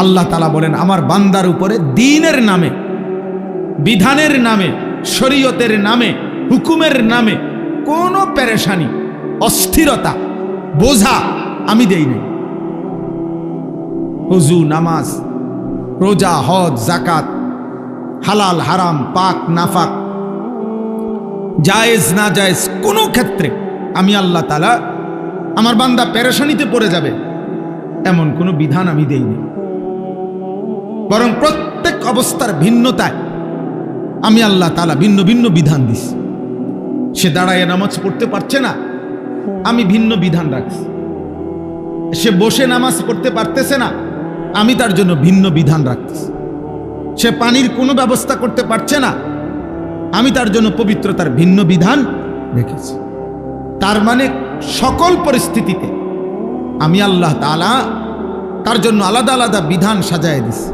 আল্লাহ তাআলা বলেন আমার বান্দার উপরে দ্বীনের নামে, বিধানের নামে, শরীয়তের নামে, হুকুমের নামে কোনো পেরেশানি, অস্থিরতা, বোঝা আমি দেই নাই। ওযু, নামাজ, রোজা, হজ, যাকাত, হালাল হারাম, পাক নাফাক, জায়েজ না জায়েজ কোনো ক্ষেত্রে আমি আল্লাহ তাআলা আমার বান্দা পেরেশানিতে পড়ে যাবে এমন কোনো বিধান আমি দেইনি। বরং প্রত্যেক অবস্থার ভিন্নতায় আমি আল্লাহ তাআলা ভিন্ন ভিন্ন বিধান দিছি। সে দাঁড়ায় নামাজ পড়তে পারছে না, আমি ভিন্ন বিধান রাখছি। সে বসে নামাজ পড়তে পারতেছে না, আমি তার জন্য ভিন্ন বিধান রাখতেছি। সে পানির কোনো ব্যবস্থা করতে পারছে না, আমি তার জন্য পবিত্রতার ভিন্ন বিধান রেখেছি। তার মানে সকল পরিস্থিতিতে আমি আল্লাহ তাআলা তার জন্য আলাদা আলাদা বিধান সাজায় দিছি।